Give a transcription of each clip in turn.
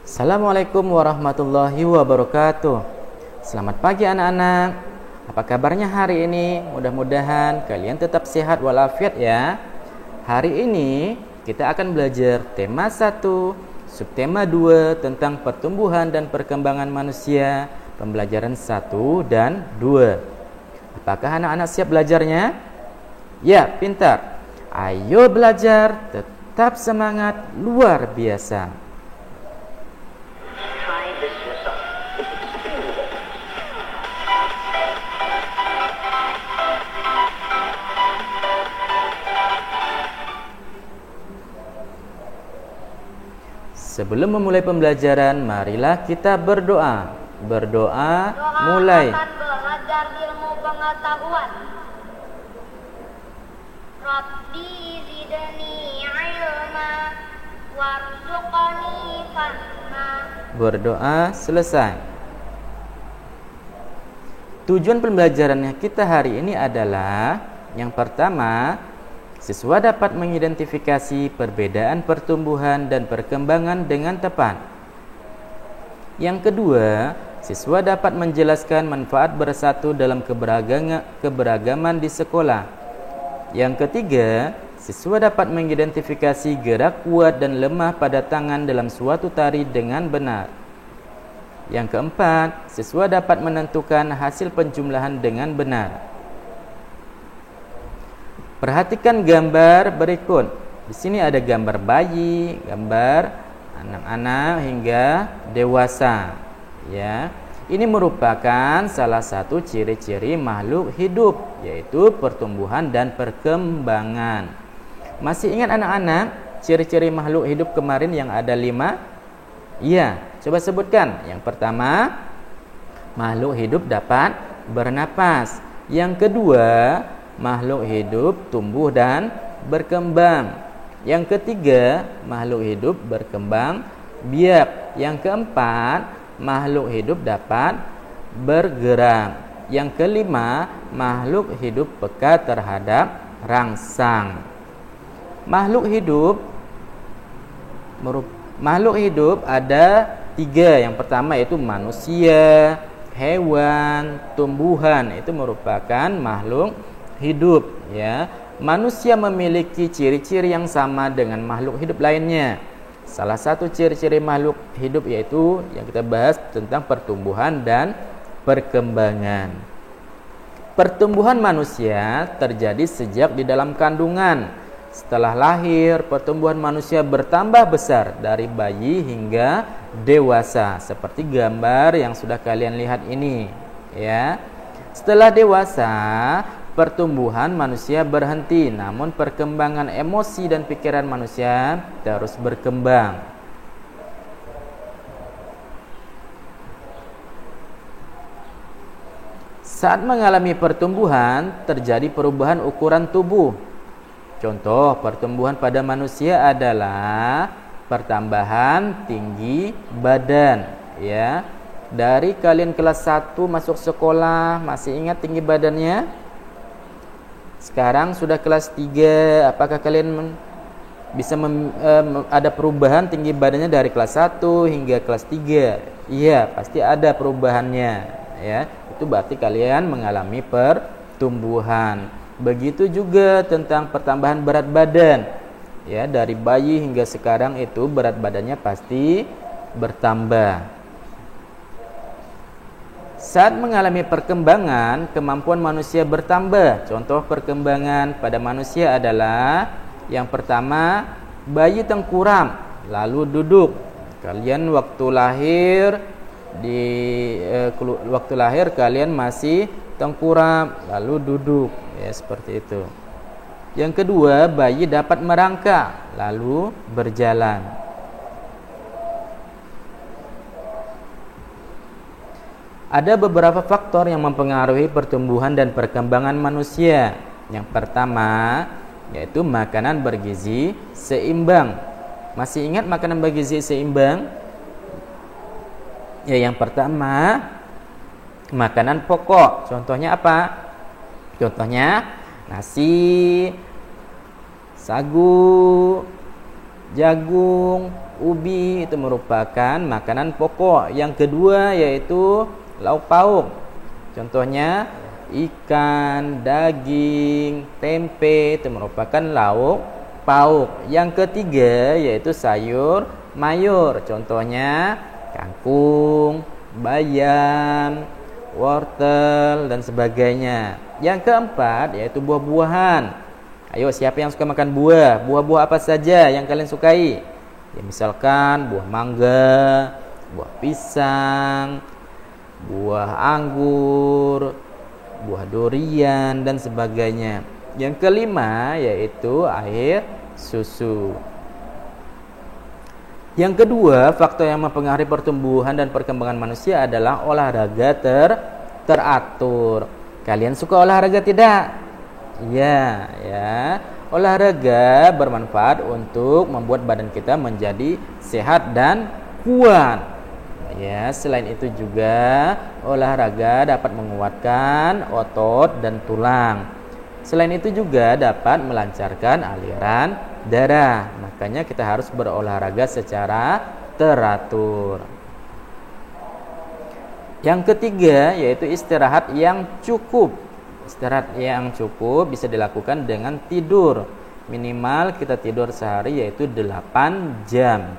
Assalamualaikum warahmatullahi wabarakatuh. Selamat pagi anak-anak. Apa kabarnya hari ini? Mudah-mudahan kalian tetap sehat walafiat ya. Hari ini kita akan belajar tema 1, subtema 2 tentang pertumbuhan dan perkembangan manusia, pembelajaran 1 dan 2. Apakah anak-anak siap belajarnya? Ya, pintar. Ayo belajar, tetap semangat, luar biasa. Sebelum memulai pembelajaran, marilah kita berdoa. Berdoa mulai. Belajar ilmu pengetahuan. Rabbi zidni ilma warzuqni fahma. Berdoa selesai. Tujuan pembelajaran kita hari ini adalah yang pertama, siswa dapat mengidentifikasi perbedaan pertumbuhan dan perkembangan dengan tepat. Yang kedua, siswa dapat menjelaskan manfaat bersatu dalam keberagaman di sekolah. Yang ketiga, siswa dapat mengidentifikasi gerak kuat dan lemah pada tangan dalam suatu tari dengan benar. Yang keempat, siswa dapat menentukan hasil penjumlahan dengan benar. Perhatikan gambar berikut. Di sini ada gambar bayi, gambar anak-anak hingga dewasa. Ya, ini merupakan salah satu ciri-ciri makhluk hidup, yaitu pertumbuhan dan perkembangan. Masih ingat anak-anak ciri-ciri makhluk hidup kemarin yang ada 5? Iya, coba sebutkan. Yang pertama, makhluk hidup dapat bernapas. Yang kedua, makhluk hidup tumbuh dan berkembang. Yang ketiga, makhluk hidup berkembang biak. Yang keempat, makhluk hidup dapat bergerak. Yang kelima, makhluk hidup peka terhadap rangsang. Makhluk hidup ada 3. Yang pertama yaitu manusia, hewan, tumbuhan. Itu merupakan makhluk hidup, ya. Manusia memiliki ciri-ciri yang sama dengan makhluk hidup lainnya. Salah satu ciri-ciri makhluk hidup yaitu yang kita bahas tentang pertumbuhan dan perkembangan. Pertumbuhan manusia terjadi sejak di dalam kandungan. Setelah lahir, pertumbuhan manusia bertambah besar dari bayi hingga dewasa, seperti gambar yang sudah kalian lihat ini, ya. Setelah dewasa, pertumbuhan manusia berhenti, namun perkembangan emosi dan pikiran manusia terus berkembang. Saat mengalami pertumbuhan, terjadi perubahan ukuran tubuh. Contoh pertumbuhan pada manusia adalah pertambahan tinggi badan, ya. Dari kalian kelas 1 masuk sekolah, masih ingat tinggi badannya? Sekarang sudah kelas 3, apakah kalian bisa ada perubahan tinggi badannya dari kelas 1 hingga kelas 3? Iya, pasti ada perubahannya, ya. Itu berarti kalian mengalami pertumbuhan. Begitu juga tentang pertambahan berat badan. Ya, dari bayi hingga sekarang itu berat badannya pasti bertambah. Saat mengalami perkembangan, kemampuan manusia bertambah. Contoh perkembangan pada manusia adalah yang pertama, bayi tengkurap lalu duduk. Kalian waktu lahir kalian masih tengkurap lalu duduk, ya, seperti itu. Yang kedua, bayi dapat merangkak lalu berjalan. Ada beberapa faktor yang mempengaruhi pertumbuhan dan perkembangan manusia. Yang pertama, yaitu makanan bergizi seimbang. Masih ingat makanan bergizi seimbang? Ya, yang pertama, makanan pokok. Contohnya apa? Contohnya nasi, sagu, jagung, ubi itu merupakan makanan pokok. Yang kedua yaitu lauk pauk. Contohnya ikan, daging, tempe itu merupakan lauk pauk. Yang ketiga yaitu sayur mayur. Contohnya kangkung, bayam, wortel dan sebagainya. Yang keempat yaitu buah-buahan. Ayo, siapa yang suka makan buah? Buah-buah apa saja yang kalian sukai? Ya, misalkan buah mangga, buah pisang, buah anggur, buah durian dan sebagainya. Yang kelima yaitu air susu. Yang kedua, faktor yang mempengaruhi pertumbuhan dan perkembangan manusia adalah olahraga teratur. Kalian suka olahraga tidak? Ya. Olahraga bermanfaat untuk membuat badan kita menjadi sehat dan kuat. Ya, selain itu juga olahraga dapat menguatkan otot dan tulang. Selain itu juga dapat melancarkan aliran darah. Makanya kita harus berolahraga secara teratur. Yang ketiga yaitu istirahat yang cukup. Istirahat yang cukup bisa dilakukan dengan tidur. Minimal kita tidur sehari yaitu 8 jam.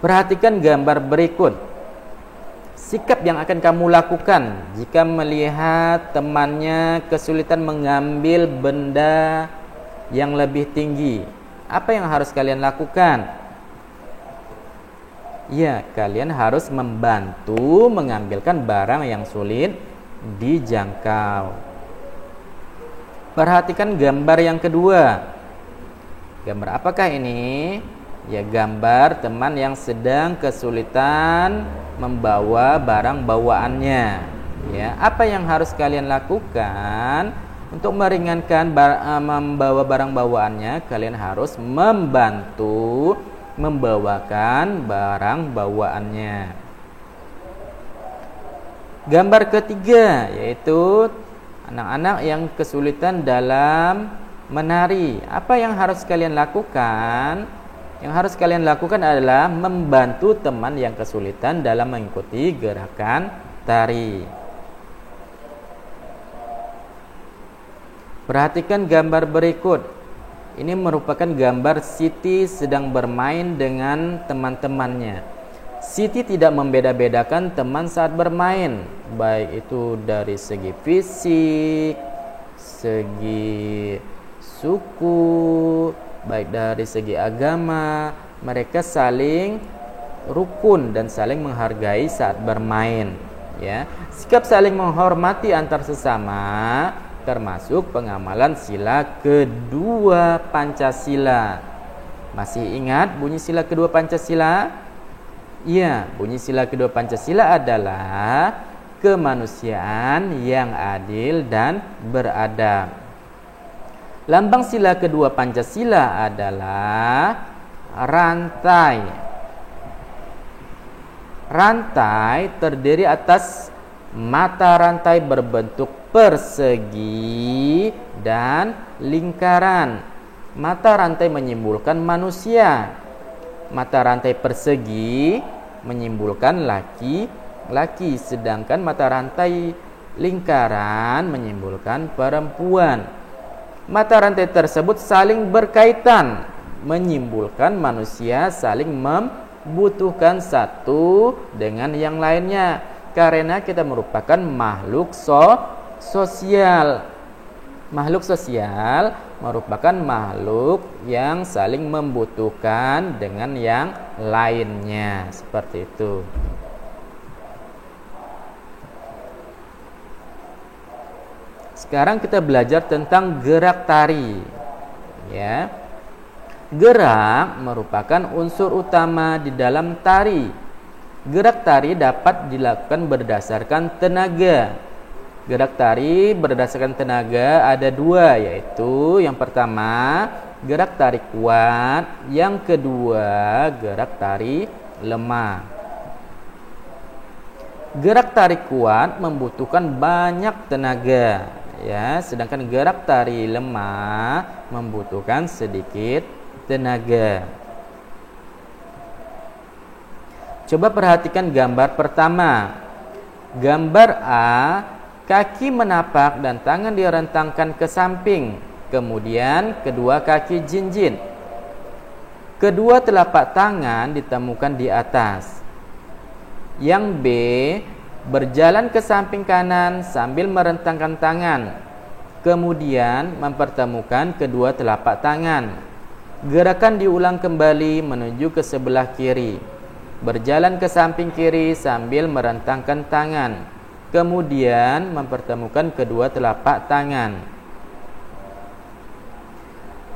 Perhatikan gambar berikut. Sikap yang akan kamu lakukan jika melihat temannya kesulitan mengambil benda yang lebih tinggi. Apa yang harus kalian lakukan? Ya, kalian harus membantu mengambilkan barang yang sulit dijangkau. Perhatikan gambar yang kedua. Gambar apakah ini? Ya, gambar teman yang sedang kesulitan membawa barang bawaannya. Ya, apa yang harus kalian lakukan untuk meringankan membawa barang bawaannya? Kalian harus membantu membawakan barang bawaannya. Gambar ketiga yaitu anak-anak yang kesulitan dalam menari. Apa yang harus kalian lakukan? Yang harus kalian lakukan adalah membantu teman yang kesulitan dalam mengikuti gerakan tari. Perhatikan gambar berikut. Ini merupakan gambar Siti sedang bermain dengan teman-temannya. Siti tidak membeda-bedakan teman saat bermain, baik itu dari segi fisik, segi suku, baik dari segi agama. Mereka saling rukun dan saling menghargai saat bermain. Ya, sikap saling menghormati antar sesama termasuk pengamalan sila kedua Pancasila. Masih ingat bunyi sila kedua Pancasila? Iya, bunyi sila kedua Pancasila adalah kemanusiaan yang adil dan beradab. Lambang sila kedua Pancasila adalah rantai. Rantai terdiri atas mata rantai berbentuk persegi dan lingkaran. Mata rantai menyimbolkan manusia. Mata rantai persegi menyimbolkan laki-laki, sedangkan mata rantai lingkaran menyimbolkan perempuan. Mata rantai tersebut saling berkaitan, menyimbolkan manusia saling membutuhkan satu dengan yang lainnya, karena kita merupakan makhluk sosial. Makhluk sosial merupakan makhluk yang saling membutuhkan dengan yang lainnya, seperti itu. Sekarang kita belajar tentang gerak tari. Ya. Gerak merupakan unsur utama di dalam tari. Gerak tari dapat dilakukan berdasarkan tenaga. Gerak tari berdasarkan tenaga ada dua, yaitu yang pertama gerak tari kuat, yang kedua gerak tari lemah. Gerak tari kuat membutuhkan banyak tenaga, ya, sedangkan gerak tari lemah membutuhkan sedikit tenaga. Coba perhatikan gambar pertama. Gambar A, kaki menapak dan tangan direntangkan ke samping. Kemudian kedua kaki jinjit. Kedua telapak tangan ditemukan di atas. Yang B, berjalan ke samping kanan sambil merentangkan tangan. Kemudian mempertemukan kedua telapak tangan. Gerakan diulang kembali menuju ke sebelah kiri. Berjalan ke samping kiri sambil merentangkan tangan. Kemudian mempertemukan kedua telapak tangan.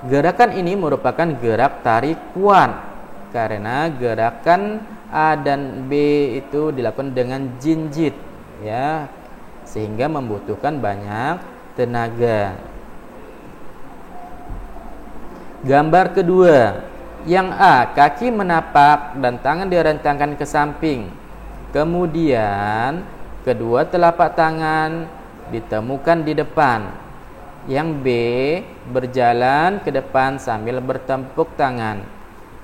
Gerakan ini merupakan gerak tarik kuat karena gerakan A dan B itu dilakukan dengan jinjit, ya, sehingga membutuhkan banyak tenaga. Gambar kedua, yang A, kaki menapak dan tangan direntangkan ke samping. Kemudian kedua telapak tangan ditemukan di depan. Yang B, berjalan ke depan sambil bertepuk tangan.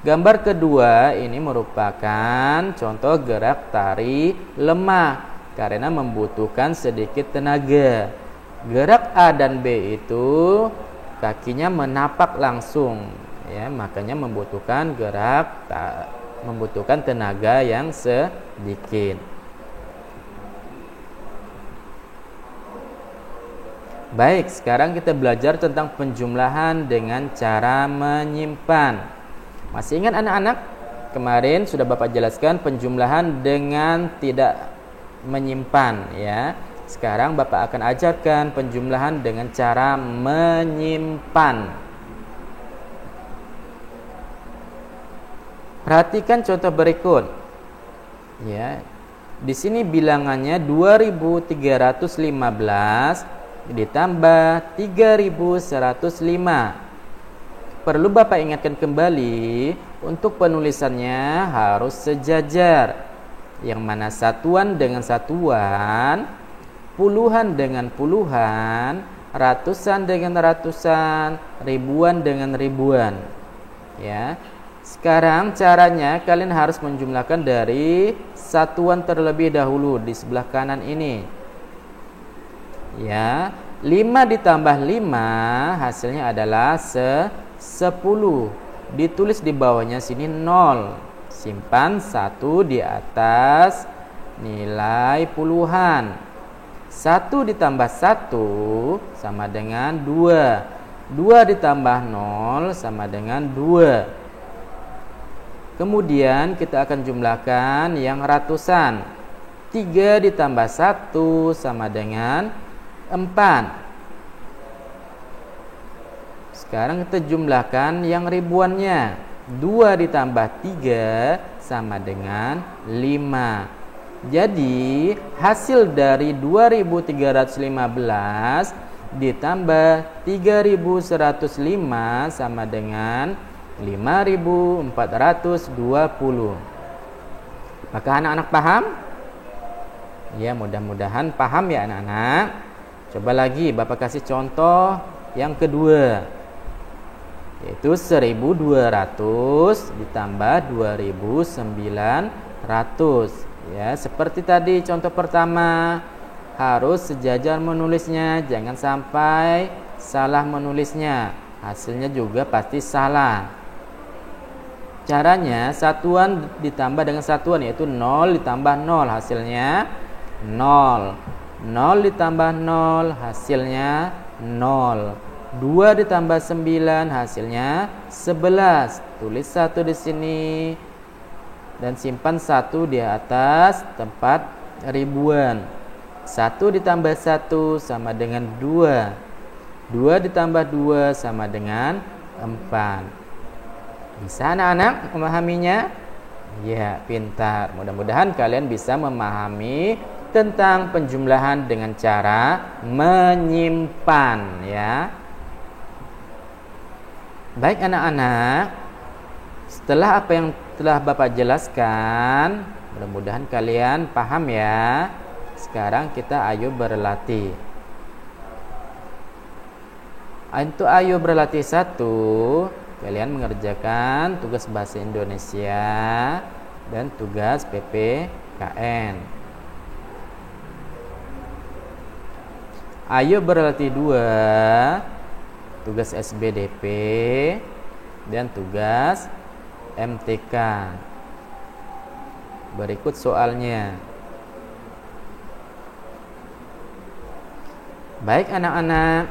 Gambar kedua ini merupakan contoh gerak tari lemah karena membutuhkan sedikit tenaga. Gerak A dan B itu kakinya menapak langsung, ya, makanya membutuhkan membutuhkan tenaga yang sedikit. Baik, sekarang kita belajar tentang penjumlahan dengan cara menyimpan. Masih ingat anak-anak? Kemarin sudah Bapak jelaskan penjumlahan dengan tidak menyimpan, ya. Sekarang Bapak akan ajarkan penjumlahan dengan cara menyimpan. Perhatikan contoh berikut. Ya. Di sini bilangannya 2315 ditambah 3105. Perlu Bapak ingatkan kembali, untuk penulisannya harus sejajar. Yang mana satuan dengan satuan, puluhan dengan puluhan, ratusan dengan ratusan, ribuan dengan ribuan. Ya. Sekarang caranya kalian harus menjumlahkan dari satuan terlebih dahulu di sebelah kanan ini. Ya, 5 ditambah 5 hasilnya adalah 10. Ditulis di bawahnya sini 0. Simpan 1 di atas nilai puluhan. 1 ditambah 1 sama dengan 2. 2 ditambah 0 sama dengan 2. Kemudian kita akan jumlahkan yang ratusan. 3 ditambah 1 sama dengan 4. Sekarang kita jumlahkan yang ribuannya. 2 ditambah 3 sama dengan 5. Jadi hasil dari 2315 ditambah 3105 sama dengan 5420. Apakah anak-anak paham? Ya, mudah-mudahan paham ya anak-anak. Coba lagi Bapak kasih contoh yang kedua, yaitu 1200 ditambah 2900. Ya, seperti tadi contoh pertama, harus sejajar menulisnya, jangan sampai salah menulisnya. Hasilnya juga pasti salah. Caranya satuan ditambah dengan satuan, yaitu 0 ditambah 0 hasilnya 0. 0 ditambah 0 hasilnya 0. 2 ditambah 9 hasilnya 11. Tulis 1 di sini dan simpan 1 di atas tempat ribuan. 1 ditambah 1 sama dengan 2. 2 ditambah 2 sama dengan 4. Bisa anak-anak memahaminya? Ya, pintar. Mudah-mudahan kalian bisa memahami tentang penjumlahan dengan cara menyimpan, ya. Baik anak-anak, setelah apa yang telah Bapak jelaskan, mudah-mudahan kalian paham ya. Sekarang kita ayo berlatih. Untuk ayo berlatih 1, kalian mengerjakan tugas bahasa Indonesia dan tugas PPKN. Ayo berlatih 2, tugas SBDP dan tugas MTK. Berikut soalnya. Baik anak-anak,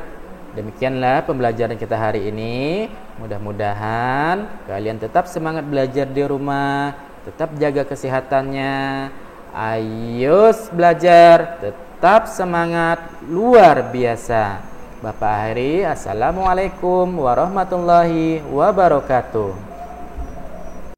demikianlah pembelajaran kita hari ini. Mudah-mudahan kalian tetap semangat belajar di rumah, tetap jaga kesehatannya. Ayo belajar, tetap semangat luar biasa. Bapak akhiri, assalamualaikum warahmatullahi wabarakatuh.